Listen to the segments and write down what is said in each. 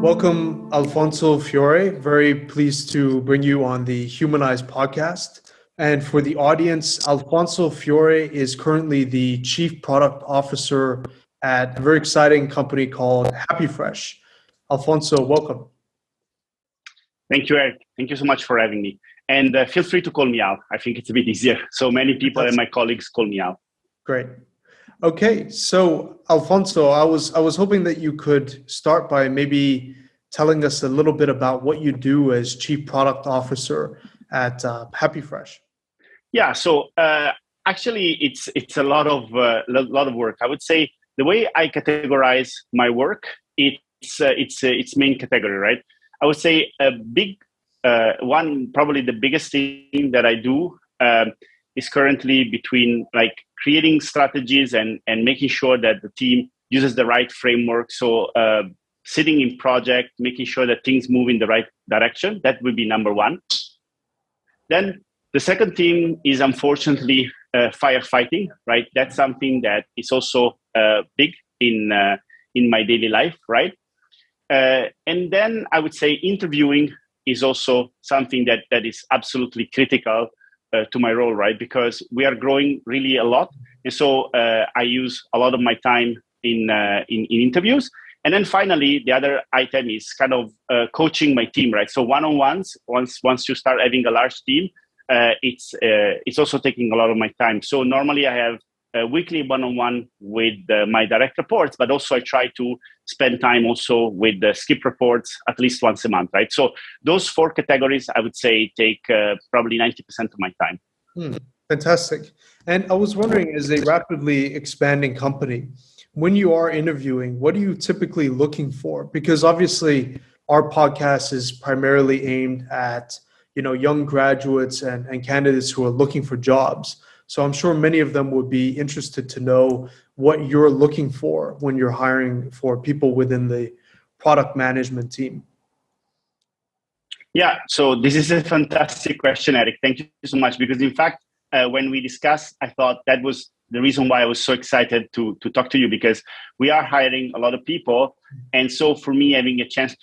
Welcome, Alfonso Fiore. Very pleased to bring you on the Humaniiize Podcast. And for the audience, Alfonso Fiore is currently the Chief Product Officer at a very exciting company called HappyFresh. Alfonso, welcome. Thank you, Eric. Thank you so much for having me. And feel free to call me Al. I think it's a bit easier. So many people and my colleagues call me Al. Great. Okay, so Alfonso, I was hoping that you could start by maybe telling us a little bit about what you do as Chief Product Officer at HappyFresh. Yeah, so actually, it's a lot of work. I would say the way I categorize my work, it's main category, right? I would say a big one, probably the biggest thing that I do is currently between like creating strategies and making sure that the team uses the right framework. So sitting in project, making sure that things move in the right direction. That would be number one. Then the second thing is unfortunately firefighting, right? That's something that is also big in my daily life, right? And then I would say interviewing is also something that is absolutely critical to my role, right? Because we are growing really a lot. And so I use a lot of my time in interviews. And then finally, the other item is kind of coaching my team, right? So one-on-ones, once you start having a large team, it's also taking a lot of my time. So normally I have a weekly one-on-one with my direct reports, but also I try to spend time also with the skip reports at least once a month, right? So those four categories, I would say, take probably 90% of my time. Fantastic. And I was wondering, as a rapidly expanding company, when you are interviewing, what are you typically looking for? Because obviously our podcast is primarily aimed at, young graduates and candidates who are looking for jobs. So I'm sure many of them would be interested to know what you're looking for when you're hiring for people within the product management team. Yeah, so this is a fantastic question, Eric. Thank you so much. Because in fact, when we discussed, I thought that was the reason why I was so excited to talk to you, because we are hiring a lot of people. And so for me, having a chance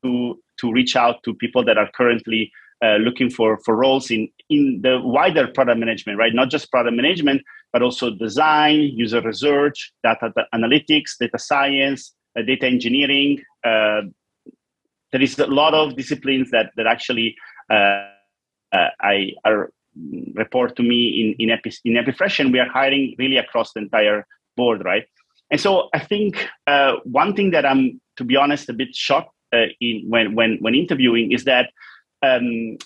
to reach out to people that are currently looking for roles in the wider product management, right? Not just product management, but also design, user research, data analytics, data science, data engineering. There is a lot of disciplines that actually report to me in HappyFresh, and we are hiring really across the entire board, right? And so I think one thing that I'm, to be honest, a bit shocked when interviewing is that in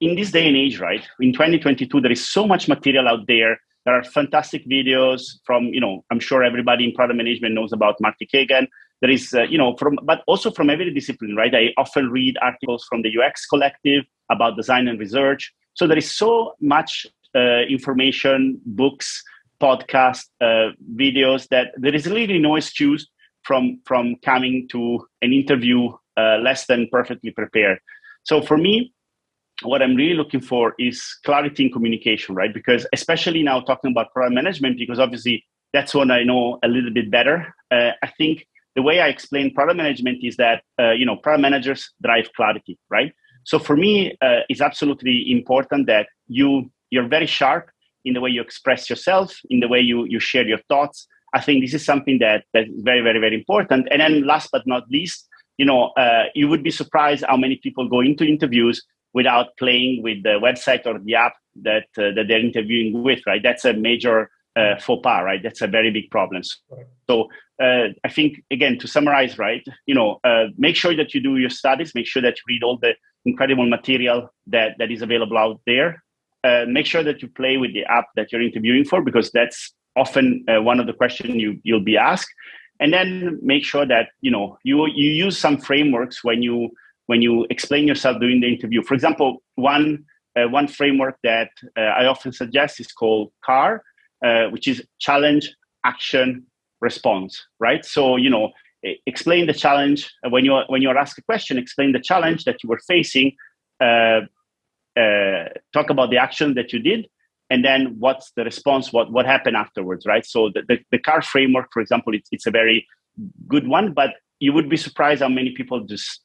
this day and age, right, in 2022, there is so much material out there. There are fantastic videos from, I'm sure everybody in product management knows about Marty Kagan. There is, but also from every discipline, right? I often read articles from the UX Collective about design and research. So there is so much information, books, podcasts, videos, that there is really no excuse from coming to an interview less than perfectly prepared. So for me, what I'm really looking for is clarity in communication, right? Because especially now talking about product management, because obviously that's what I know a little bit better. I think the way I explain product management is that, product managers drive clarity, right? So for me, it's absolutely important that you're very sharp in the way you express yourself, in the way you share your thoughts. I think this is something that is very, very, very important. And then last but not least, you would be surprised how many people go into interviews without playing with the website or the app that they're interviewing with, right? That's a major faux pas, right? That's a very big problem. So I think, again, to summarize, right, make sure that you do your studies, make sure that you read all the incredible material that is available out there. Make sure that you play with the app that you're interviewing for, because that's often one of the questions you'll be asked. And then make sure that you use some frameworks when you explain yourself during the interview. For example, one framework that I often suggest is called CAR, which is challenge, action, response. Right. So explain the challenge when you're asked a question. Explain the challenge that you were facing. Talk about the action that you did, and then what's the response, what happened afterwards, right? So the CAR framework, for example, it's a very good one, but you would be surprised how many people just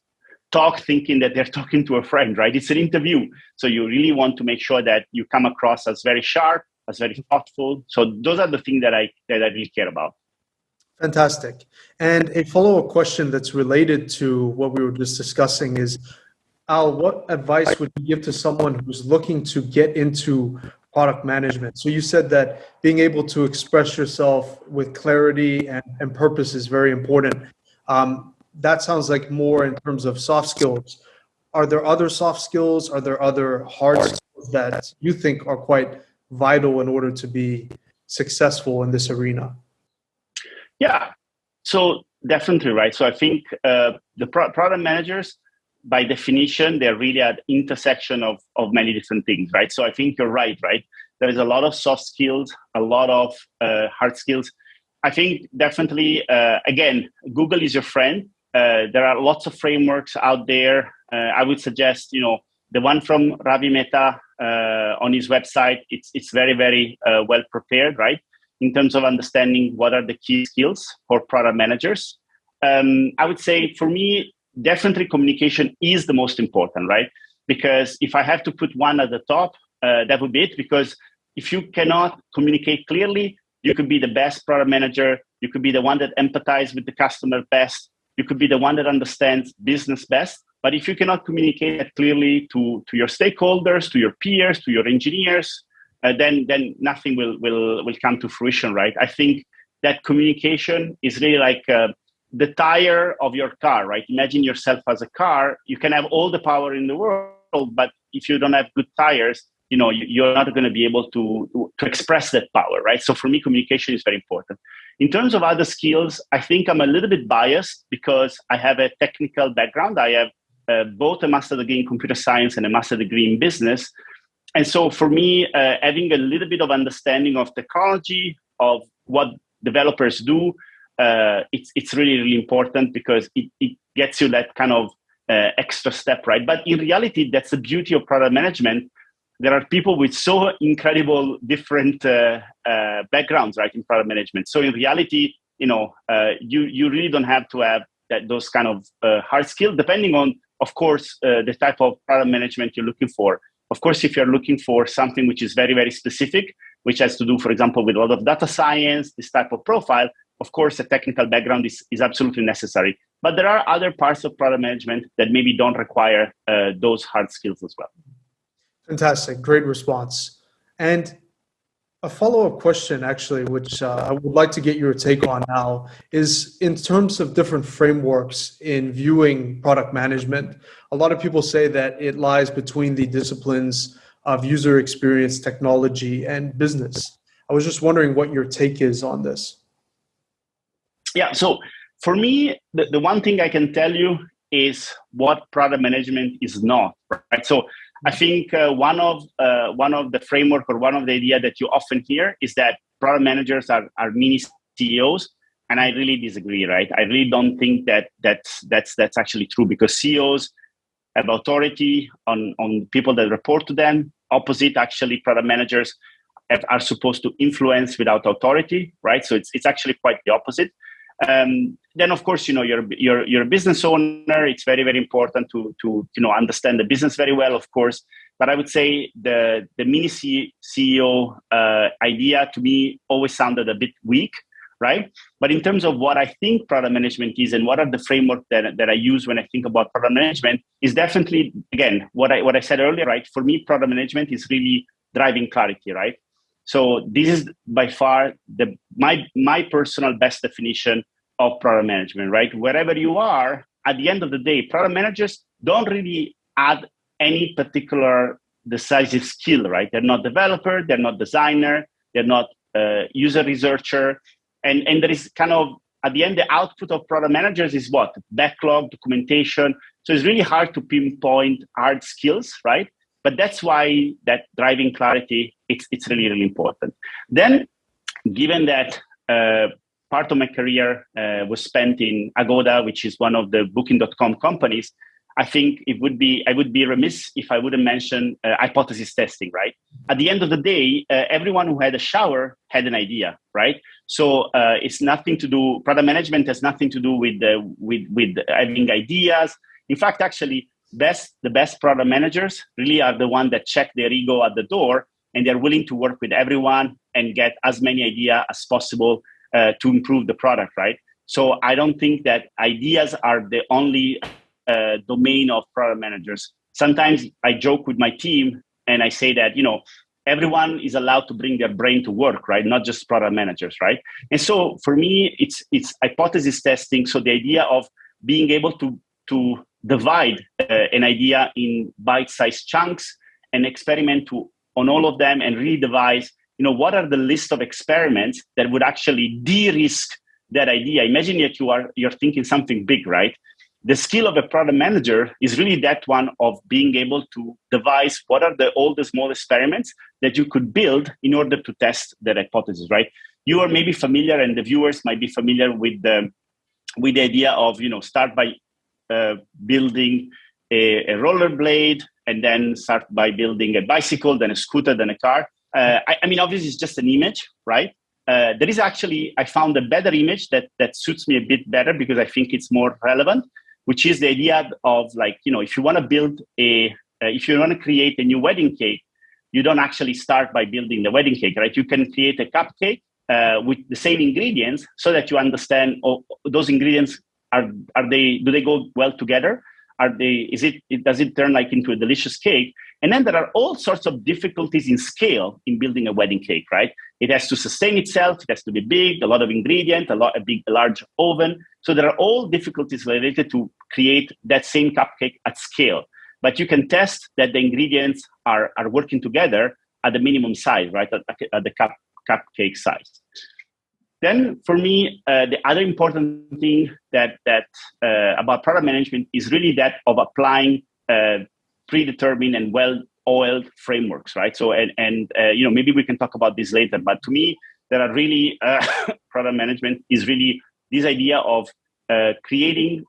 talk thinking that they're talking to a friend, right? It's an interview. So you really want to make sure that you come across as very sharp, as very thoughtful. So those are the things that I really care about. Fantastic. And a follow-up question that's related to what we were just discussing is, Al, what advice would you give to someone who's looking to get into product management? So you said that being able to express yourself with clarity and purpose is very important. That sounds like more in terms of soft skills. Are there other soft skills? Are there other hard skills that you think are quite vital in order to be successful in this arena? Yeah, so definitely, right? So I think the product managers, by definition, they're really at intersection of many different things, right? So I think you're right? There is a lot of soft skills, a lot of hard skills. I think definitely, again, Google is your friend. There are lots of frameworks out there. I would suggest, the one from Ravi Mehta on his website. It's very, very well prepared, right? In terms of understanding what are the key skills for product managers. I would say for me, definitely communication is the most important, right? Because if I have to put one at the top, that would be it. Because if you cannot communicate clearly, you could be the best product manager. You could be the one that empathizes with the customer best. You could be the one that understands business best. But if you cannot communicate that clearly to your stakeholders, to your peers, to your engineers, then nothing will come to fruition, right? I think that communication is really like the tire of your car, right? Imagine yourself as a car. You can have all the power in the world, but if you don't have good tires, you're not going to be able to express that power, right? So for me, communication is very important. In terms of other skills, I think I'm a little bit biased because I have a technical background. I have both a master's degree in computer science and a master's degree in business. And so for me, having a little bit of understanding of technology, of what developers do, it's really, really important because it gets you that kind of extra step, right? But in reality, that's the beauty of product management. There are people with so incredible different backgrounds, right, in product management. So in reality, you really don't have to have those kind of hard skills, depending on, of course, the type of product management you're looking for. Of course, if you're looking for something which is very, very specific, which has to do, for example, with a lot of data science, this type of profile, of course, a technical background is absolutely necessary. But there are other parts of product management that maybe don't require those hard skills as well. Fantastic. Great response. And a follow-up question, actually, which I would like to get your take on now, is in terms of different frameworks in viewing product management. A lot of people say that it lies between the disciplines of user experience, technology, and business. I was just wondering what your take is on this. Yeah, so for me, the one thing I can tell you is what product management is not, right? So I think one of the framework or one of the idea that you often hear is that product managers are mini CEOs, and I really disagree, right? I really don't think that's actually true, because CEOs have authority on people that report to them. Opposite, actually, product managers are supposed to influence without authority, right? So it's actually quite the opposite. Then, of course, you're a business owner. It's very, very important to understand the business very well, of course. But I would say the mini CEO idea to me always sounded a bit weak, right? But in terms of what I think product management is and what are the framework that I use when I think about product management is definitely, again, what I said earlier, right? For me, product management is really driving clarity, right? So this is by far my personal best definition of product management, right? Wherever you are, at the end of the day, product managers don't really add any particular decisive skill, right? They're not developer, they're not designer, they're not user researcher. And there is kind of, at the end, the output of product managers is what? Backlog, documentation. So it's really hard to pinpoint hard skills, right? But that's why that driving clarity, it's really, really important. Then, given that part of my career was spent in Agoda, which is one of the Booking.com companies, I think I would be remiss if I wouldn't mention hypothesis testing, right? At the end of the day, everyone who had a shower had an idea, right? So it's nothing to do. Product management has nothing to do with having ideas. In fact, actually, the best product managers really are the ones that check their ego at the door, and they're willing to work with everyone and get as many ideas as possible to improve the product, right? So I don't think that ideas are the only domain of product managers. Sometimes I joke with my team and I say that, everyone is allowed to bring their brain to work, right? Not just product managers, right? And so for me, it's hypothesis testing. So the idea of being able to divide an idea in bite-sized chunks and experiment on all of them and really devise, what are the list of experiments that would actually de-risk that idea. Imagine that you're thinking something big, right? The skill of a product manager is really that one of being able to devise what are all the small experiments that you could build in order to test that hypothesis, right? You are maybe familiar, and the viewers might be familiar with the idea of, start by building a rollerblade, and then start by building a bicycle, then a scooter, then a car. I mean, obviously, it's just an image, right? There is actually, I found a better image that suits me a bit better because I think it's more relevant, which is the idea of if you want to create a new wedding cake, you don't actually start by building the wedding cake, right? You can create a cupcake with the same ingredients so that you understand those ingredients, do they go well together? Does it turn into a delicious cake? And then there are all sorts of difficulties in scale in building a wedding cake, right? It has to sustain itself. It has to be big, a lot of ingredient, a large oven. So there are all difficulties related to create that same cupcake at scale. But you can test that the ingredients are working together at the minimum size, right? At the cupcake size. Then for me, the other important thing that about product management is really that of applying predetermined and well-oiled frameworks, right? So, maybe we can talk about this later, but to me, there are really, product management is really this idea of applying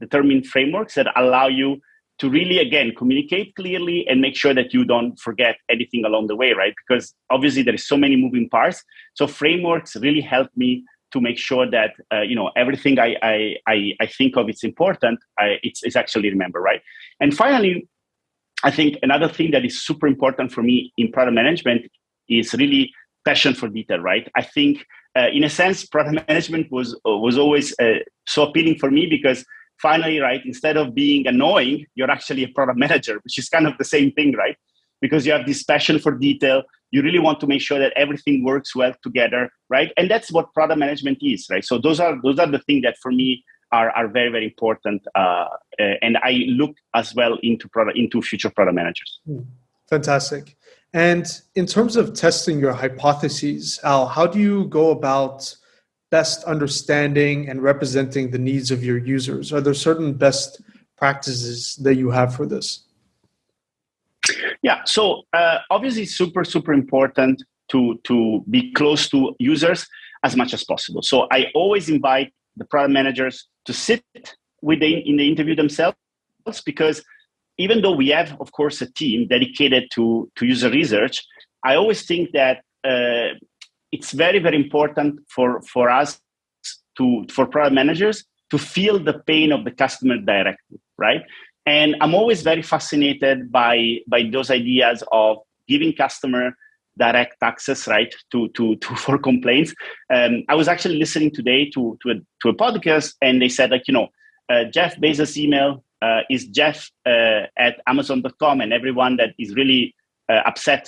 determined frameworks that allow you to really, again, communicate clearly and make sure that you don't forget anything along the way, right? Because obviously there is so many moving parts. So frameworks really help me to make sure that, everything I think of it's important, it's actually remembered, right? And finally, I think another thing that is super important for me in product management is really passion for detail, right? I think, in a sense, product management was always so appealing for me because finally, right, instead of being annoying, you're actually a product manager, which is kind of the same thing, right? Because you have this passion for detail. You really want to make sure that everything works well together, right? And that's what product management is, right? So those are the things that for me are very, very important. And I look as well into future product managers. Fantastic. And in terms of testing your hypotheses, Al, how do you go about best understanding and representing the needs of your users? Are there certain best practices that you have for this? Yeah, so obviously super, super important to be close to users as much as possible. So I always invite the product managers to sit in the interview themselves, because even though we have, of course, a team dedicated to user research, I always think that it's very, very important for product managers to feel the pain of the customer directly, right? And I'm always very fascinated by those ideas of giving customer direct access, right, for complaints. I was actually listening today to a podcast, and they said, Jeff Bezos' email is Jeff at Amazon.com, and everyone that is really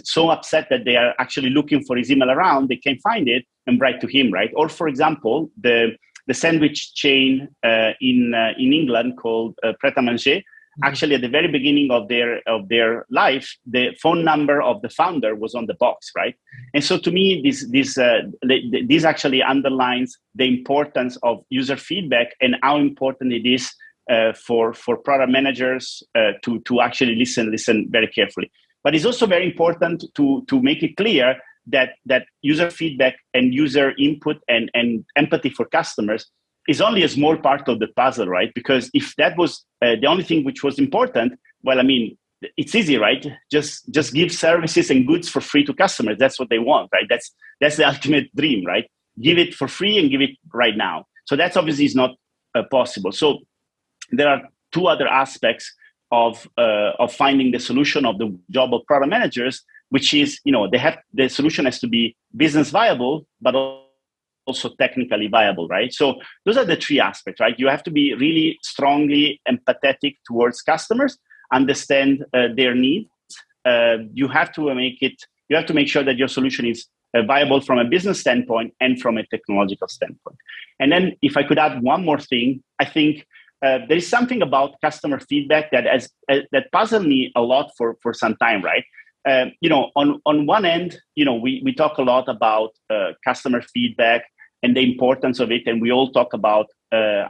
so upset that they are actually looking for his email around, they can find it and write to him, right? Or for example, the sandwich chain in England called Pret a Manger, actually at the very beginning of their life, the phone number of the founder was on the box, right? And so to me, this actually underlines the importance of user feedback and how important it is for product managers to actually listen very carefully. But it's also very important to make it clear that user feedback and user input and empathy for customers is only a small part of the puzzle, right? Because if that was the only thing which was important, well, I mean, it's easy, right? Just give services and goods for free to customers. That's what they want, right? That's the ultimate dream, right? Give it for free and give it right now. So that's obviously is not possible. So there are two other aspects of finding the solution of the job of product managers, which is, the solution has to be business viable, but also technically viable, right? So those are the three aspects, right? You have to be really strongly empathetic towards customers, understand their needs. You have to make sure that your solution is viable from a business standpoint and from a technological standpoint. And then if I could add one more thing, I think there is something about customer feedback that puzzled me a lot for some time, right? On one end, we talk a lot about customer feedback and the importance of it, and we all talk about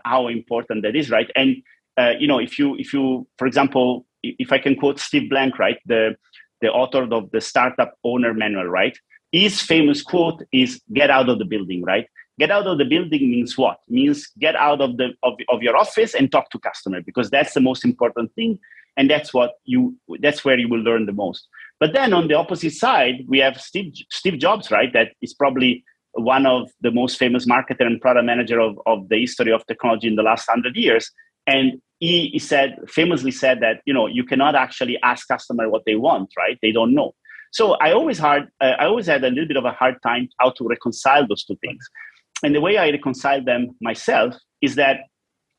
how important that is, right? And if you, for example, if I can quote Steve Blank, right, the author of the Startup Owner Manual, right? His famous quote is "Get out of the building," right? Get out of the building means what? Means get out of your office and talk to customer, because that's the most important thing, and that's where you will learn the most. But then on the opposite side, we have Steve Jobs, right? That is probably one of the most famous marketer and product manager of the history of technology in the last 100 years. And he famously said that, you cannot actually ask customer what they want, right? They don't know. So I always had a little bit of a hard time how to reconcile those two things. And the way I reconcile them myself is that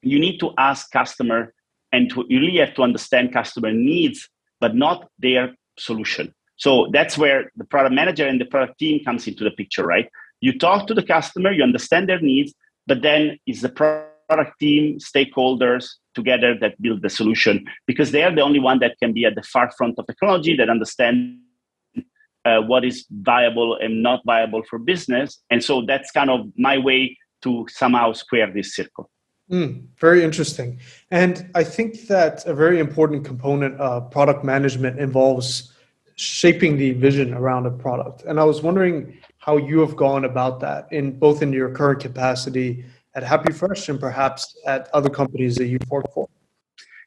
you need to ask customer, and you really have to understand customer needs, but not their solution. So that's where the product manager and the product team comes into the picture, right? You talk to the customer, you understand their needs, but then it's the product team, stakeholders together that build the solution, because they are the only one that can be at the far front of technology, that understand what is viable and not viable for business. And so that's kind of my way to somehow square this circle. Very interesting. And I think that a very important component of product management involves shaping the vision around a product. And I was wondering how you have gone about that both in your current capacity at HappyFresh and perhaps at other companies that you've worked for.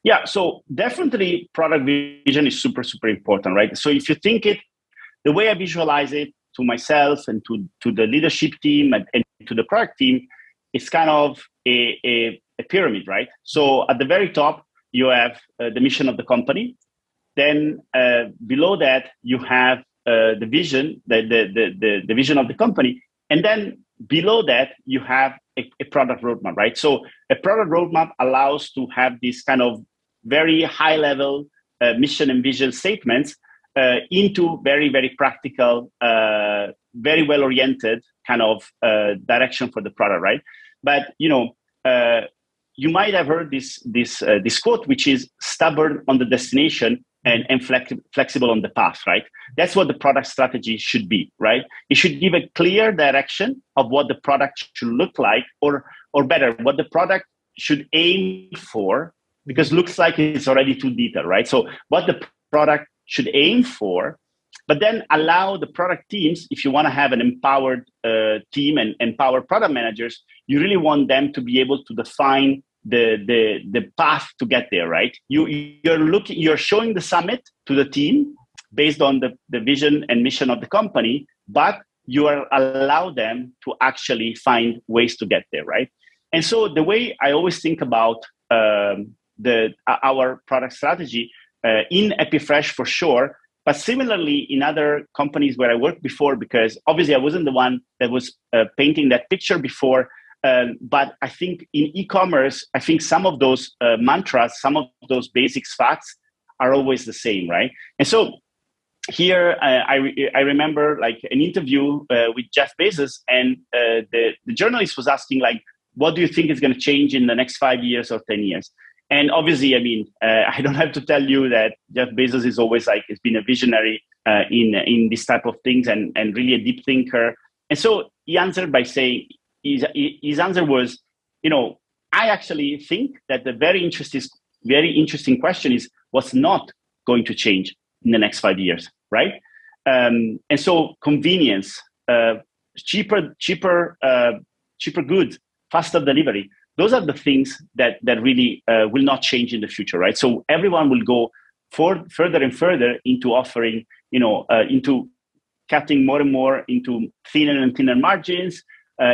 Yeah, so definitely product vision is super, super important, right? So if you think it, the way I visualize it to myself and to the leadership team and to the product team, it's kind of a pyramid, right? So at the very top, you have the mission of the company. Then below that, you have the vision, the vision of the company. And then below that, you have a product roadmap, right? So a product roadmap allows to have this kind of very high level mission and vision statements into very, very practical, very well-oriented kind of direction for the product, right? But, you might have heard this quote, which is stubborn on the destination and flexible on the path, right? That's what the product strategy should be, right? It should give a clear direction of what the product should look like, or better, what the product should aim for, because looks like it's already too detailed, right? So what the product should aim for, but then allow the product teams, if you want to have an empowered team and empowered product managers, you really want them to be able to define the path to get there, right? You're showing the summit to the team based on the vision and mission of the company, but you allow them to actually find ways to get there, right? And so the way I always think about our product strategy in HappyFresh for sure, but similarly in other companies where I worked before, because obviously I wasn't the one that was painting that picture before. But I think in e-commerce, I think some of those mantras, some of those basics facts are always the same, right? And so here I remember like an interview with Jeff Bezos, and the journalist was asking like, what do you think is going to change in the next 5 years or 10 years? And obviously, I mean, I don't have to tell you that Jeff Bezos is always like, has been a visionary in this type of things and really a deep thinker. And so he answered by saying, his answer was, I actually think that the very interesting question is what's not going to change in the next 5 years, right? And so convenience, cheaper goods, faster delivery. Those are the things that really will not change in the future, right? So everyone will go further and further into offering, into cutting more and more into thinner and thinner margins,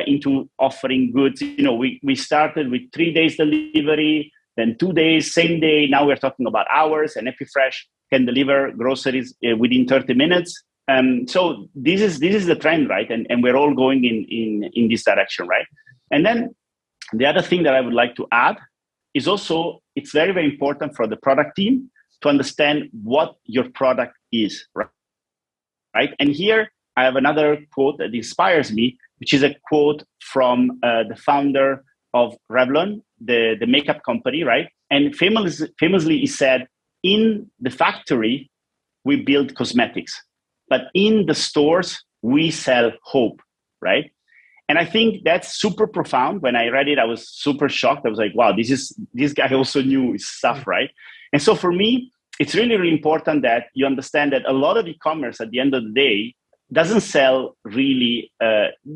into offering goods. We started with 3 days delivery, then 2 days, same day. Now we're talking about hours, and HappyFresh can deliver groceries within 30 minutes. So this is the trend, right? And we're all going in this direction, right? And then the other thing that I would like to add is also, it's very, very important for the product team to understand what your product is, right? And here I have another quote that inspires me, which is a quote from the founder of Revlon, the makeup company, right? And famously he said, in the factory, we build cosmetics, but in the stores, we sell hope, right? And I think that's super profound. When I read it, I was super shocked. I was like, wow, this guy also knew his stuff, right? And so for me, it's really, really important that you understand that a lot of e-commerce at the end of the day doesn't sell really,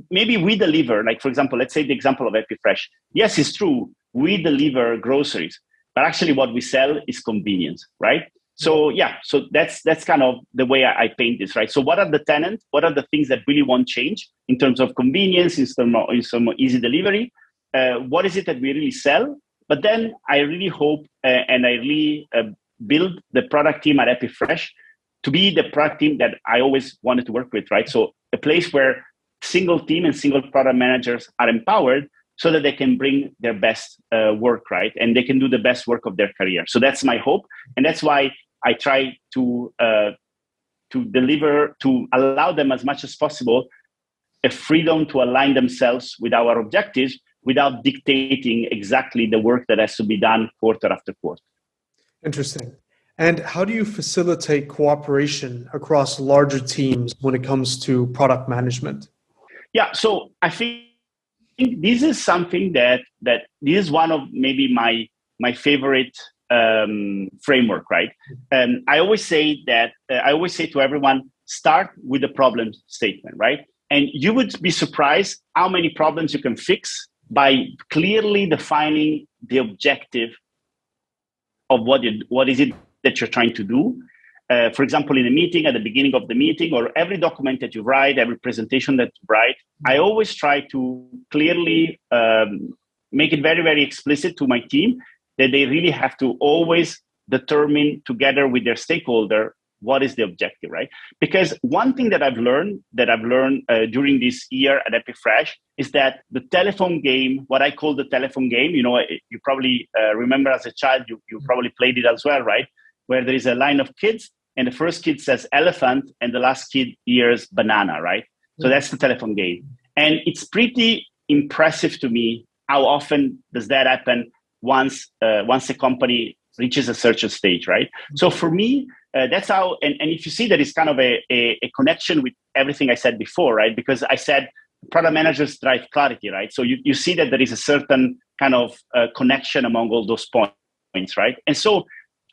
maybe we deliver, like, for example, let's say the example of HappyFresh. Yes, it's true. We deliver groceries, but actually what we sell is convenience, right? So yeah, so that's kind of the way I paint this, right? So what are the tenets? What are the things that really won't change in terms of convenience, in some easy delivery? What is it that we really sell? But then I really hope and I really build the product team at HappyFresh to be the product team that I always wanted to work with, right? So a place where single team and single product managers are empowered so that they can bring their best work, right? And they can do the best work of their career. So that's my hope. And that's why I try to deliver, to allow them as much as possible a freedom to align themselves with our objectives without dictating exactly the work that has to be done quarter after quarter. Interesting. And how do you facilitate cooperation across larger teams when it comes to product management? Yeah, so I think this is something that this is one of maybe my favorite framework, right? I always say to everyone, start with the problem statement, right? And you would be surprised how many problems you can fix by clearly defining the objective of what is it that you're trying to do. For example, in a meeting, at the beginning of the meeting, or every document that you write, every presentation that you write, I always try to clearly make it very, very explicit to my team that they really have to always determine together with their stakeholder what is the objective, right? Because one thing that I've learned during this year at HappyFresh is that the telephone game, what I call the telephone game, you probably remember as a child, you probably played it as well, right? Where there is a line of kids and the first kid says elephant and the last kid hears banana, right? So that's the telephone game. And it's pretty impressive to me how often does that happen once a company reaches a certain stage, right? So for me, that's how, and if you see that it's kind of a connection with everything I said before, right? Because I said product managers drive clarity, right? So you see that there is a certain kind of connection among all those points, right? And so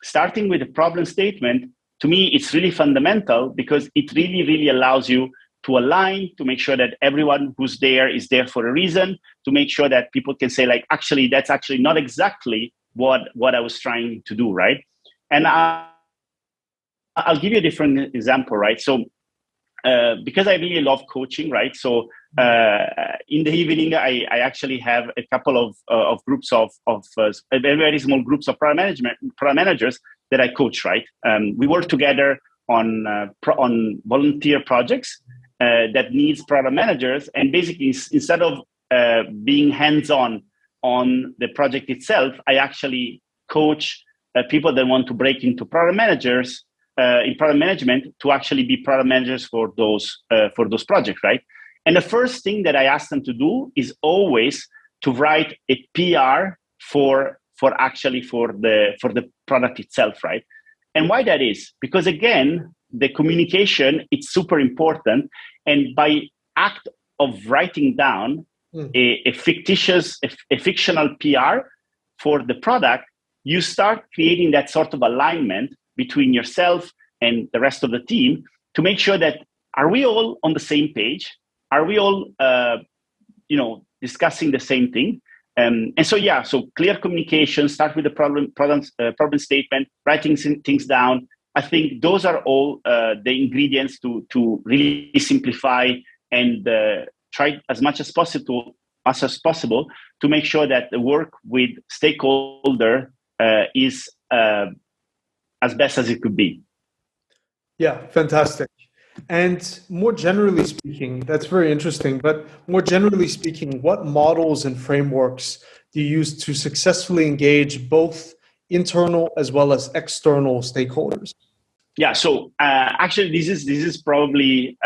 starting with the problem statement, to me, it's really fundamental because it really, really allows you to align, to make sure that everyone who's there is there for a reason, to make sure that people can say, like, actually, that's actually not exactly what I was trying to do, right? And I'll give you a different example, right? So because I really love coaching, right? So in the evening, I actually have a couple of groups of very, very small groups of product managers that I coach, right? We work together on volunteer projects that needs product managers, and basically instead of being hands-on on the project itself, I actually coach people that want to break into product managers in product management to actually be product managers for those projects, right? And the first thing that I ask them to do is always to write a PR for the product itself, right? And why that is? Because again, the communication, it's super important. And by act of writing down a fictional PR for the product, you start creating that sort of alignment between yourself and the rest of the team to make sure that are we all on the same page? Are we all, discussing the same thing? And so, yeah, so clear communication, start with the problem statement, writing things down. I think those are all the ingredients to really simplify and try as much as possible to make sure that the work with stakeholder is as best as it could be. Yeah, fantastic. And more generally speaking, that's very interesting, but more generally speaking, what models and frameworks do you use to successfully engage both internal as well as external stakeholders? Yeah, so actually this is probably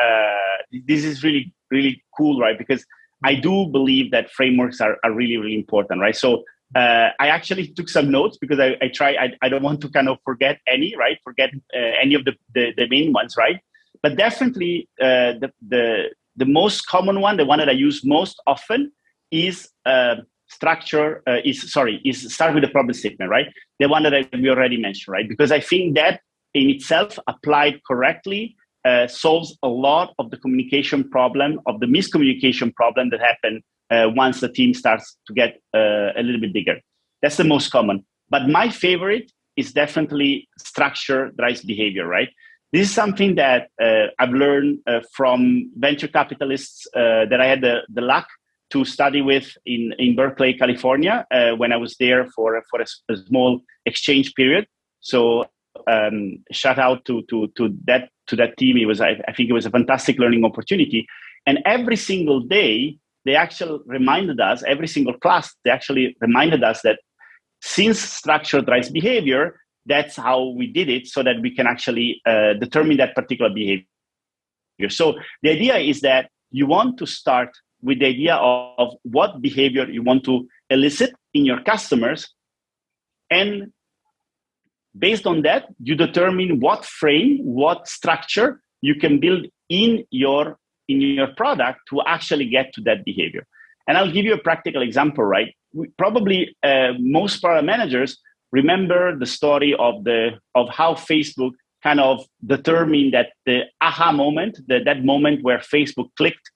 this is really cool, right? Because I do believe that frameworks are really important, right? So I actually took some notes because I don't want to kind of forget any of the main ones, right? But definitely the most common one, the one that I use most often is start with the problem statement, right? The one that we already mentioned, right? Because I think that in itself, applied correctly, solves a lot of the communication problem, of the miscommunication problem that happen once the team starts to get a little bit bigger. That's the most common. But my favorite is definitely structure drives behavior, right? This is something that I've learned from venture capitalists that I had the luck to study with in Berkeley, California, when I was there for a small exchange period. So shout out to that team. I think it was a fantastic learning opportunity. And every single day, they actually reminded us, every single class, they actually reminded us that since structure drives behavior, that's how we did it, so that we can actually determine that particular behavior. So the idea is that you want to start with the idea of what behavior you want to elicit in your customers, and based on that, you determine what frame, what structure you can build in your product to actually get to that behavior. And I'll give you a practical example, right? Probably most product managers remember the story of how Facebook kind of determined that the aha moment, that moment where Facebook clicked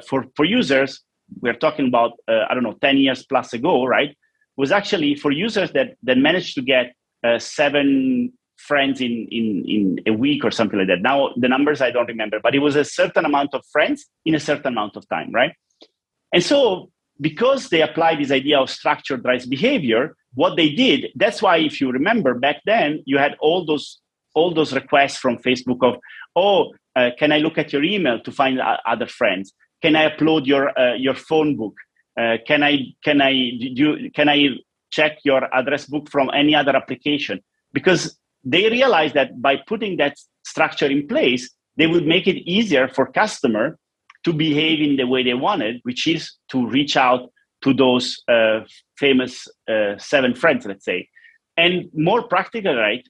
for users. We're talking about 10 years plus ago, right? Was actually for users that managed to get 7 friends in a week or something like that. Now the numbers I don't remember, but it was a certain amount of friends in a certain amount of time, right? And so because they applied this idea of structure drives behavior, what they did, that's why if you remember back then, you had all those requests from Facebook of, can I look at your email to find other friends? Can I upload your phone book? Can I check your address book from any other application? Because they realized that by putting that structure in place, they would make it easier for customer to behave in the way they wanted, which is to reach out to those famous 7 friends, let's say. And more practical, right?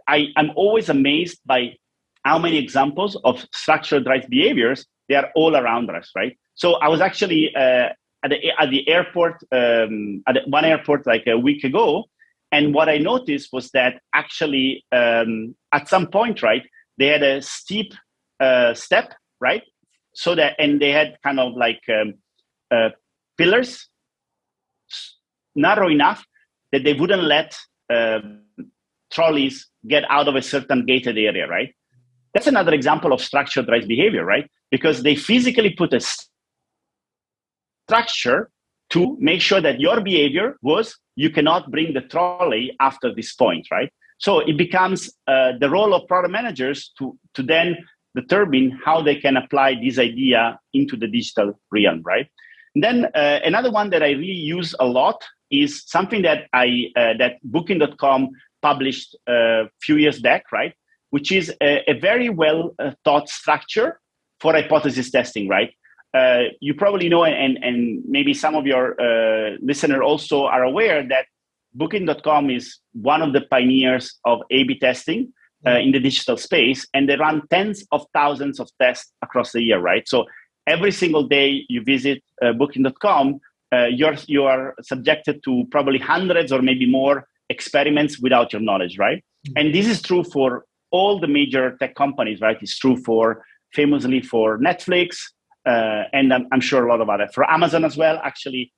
I'm always amazed by how many examples of structure drives behaviors they are all around us, right? So I was actually at the airport, at one airport like a week ago, and what I noticed was that actually at some point, right, they had a steep step, right? So that, and they had kind of like pillars narrow enough that they wouldn't let trolleys get out of a certain gated area, right? That's another example of structure drives behavior, right? Because they physically put a structure to make sure that your behavior was you cannot bring the trolley after this point, right? So it becomes the role of product managers to then determine how they can apply this idea into the digital realm, right? And then another one that I really use a lot is something that that Booking.com published a few years back, right? Which is a very well thought structure for hypothesis testing, right? You probably know, and maybe some of your listeners also are aware that Booking.com is one of the pioneers of A/B testing in the digital space, and they run tens of thousands of tests across the year, right? So every single day you visit Booking.com, you are subjected to probably hundreds or maybe more experiments without your knowledge, right? And this is true for all the major tech companies, right? It's true famously for Netflix, and I'm sure a lot of others. For Amazon as well, actually,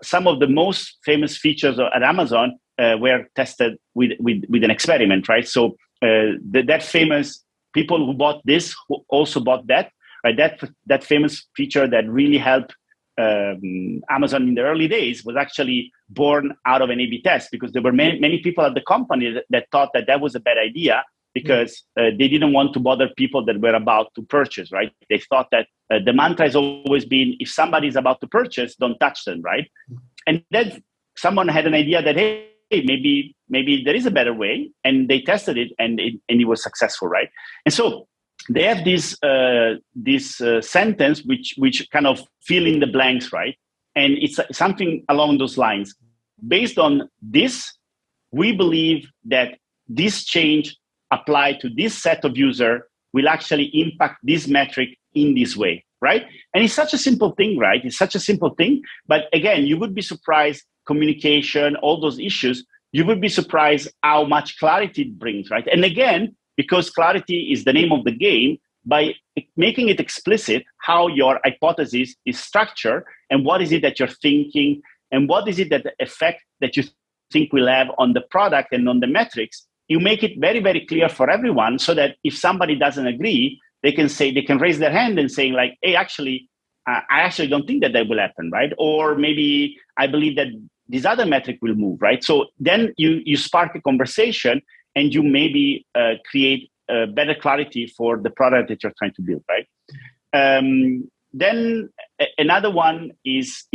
some of the most famous features at Amazon were tested with an experiment, right? So that famous people who bought this who also bought that, right? That famous feature that really helped Amazon in the early days was actually born out of an A/B test, because there were many people at the company that thought that was a bad idea, because they didn't want to bother people that were about to purchase, right? They thought that the mantra has always been, if somebody is about to purchase, don't touch them, right? And then someone had an idea that, hey, maybe there is a better way, and they tested it, and it was successful, right? And so they have this sentence which kind of fill in the blanks, right? And it's something along those lines. Based on this, we believe that this change applied to this set of user will actually impact this metric in this way, right? And it's such a simple thing, right? It's such a simple thing. But again, you would be surprised, communication, all those issues, you would be surprised how much clarity it brings, right? And again, because clarity is the name of the game, by making it explicit how your hypothesis is structured and what is it that you're thinking and what is it that the effect that you think will have on the product and on the metrics, you make it very, very clear for everyone, so that if somebody doesn't agree, they can raise their hand and say like, hey, actually, I actually don't think that will happen, right? Or maybe I believe that this other metric will move, right? So then you spark a conversation, and you maybe create better clarity for the product that you're trying to build, right? Then another one is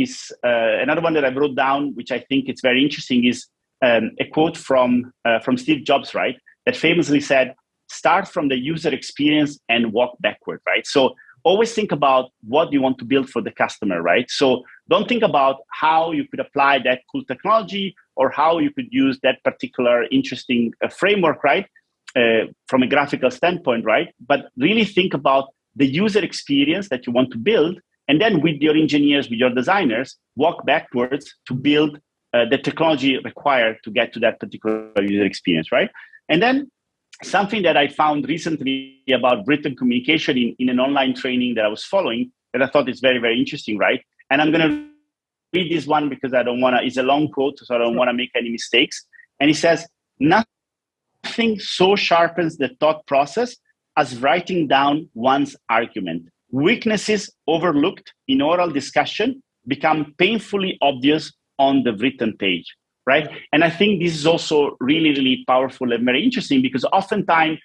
another one that I wrote down, which I think it's very interesting, is a quote from Steve Jobs, right? That famously said, "Start from the user experience and walk backward," right? So always think about what you want to build for the customer, right? So don't think about how you could apply that cool technology or how you could use that particular interesting framework, right? From a graphical standpoint, right? But really think about the user experience that you want to build, and then with your engineers, with your designers, walk backwards to build the technology required to get to that particular user experience, right? And then something that I found recently about written communication in an online training that I was following, that I thought is very, very interesting, right? And I'm going to read this one because I don't want to, it's a long quote, so I don't want to make any mistakes. And he says, "Nothing so sharpens the thought process as writing down one's argument. Weaknesses overlooked in oral discussion become painfully obvious on the written page," right? And I think this is also really, really powerful and very interesting, because oftentimes,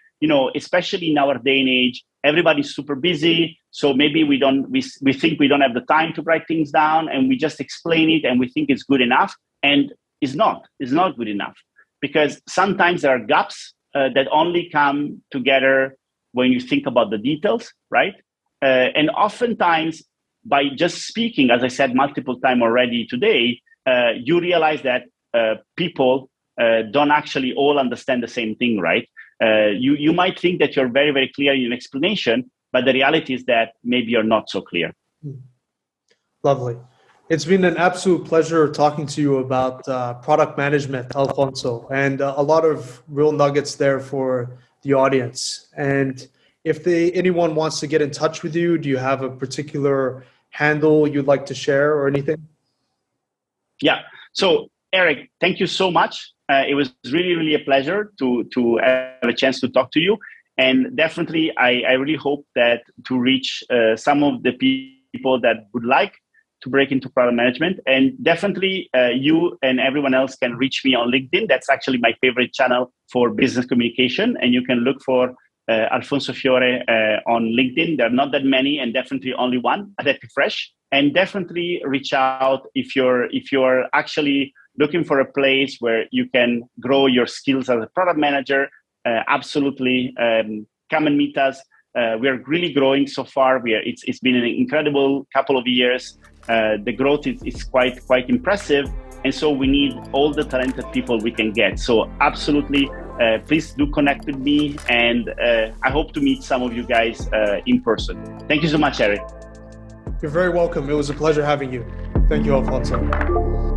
especially in our day and age, everybody's super busy. So maybe we think we don't have the time to write things down, and we just explain it and we think it's good enough. And it's not good enough, because sometimes there are gaps that only come together when you think about the details, right? And oftentimes, by just speaking, as I said multiple times already today, you realize that people don't actually all understand the same thing, right? You might think that you're very, very clear in your explanation, but the reality is that maybe you're not so clear. Lovely. It's been an absolute pleasure talking to you about product management, Alfonso, and a lot of real nuggets there for the audience. And if anyone wants to get in touch with you, do you have a particular handle you'd like to share or anything? Yeah. So, Eric, thank you so much. It was really, really a pleasure to have a chance to talk to you. And definitely, I really hope that to reach some of the people that would like to break into product management. And definitely, you and everyone else can reach me on LinkedIn. That's actually my favorite channel for business communication. And you can look for Alfonso Fiore on LinkedIn. There are not that many, and definitely only one at HappyFresh. And definitely reach out if you're actually looking for a place where you can grow your skills as a product manager. Absolutely, come and meet us. We are really growing so far. It's been an incredible couple of years. The growth is quite impressive, and so we need all the talented people we can get. So absolutely, please do connect with me, and I hope to meet some of you guys in person. Thank you so much, Eric. You're very welcome. It was a pleasure having you. Thank you, Alfonso.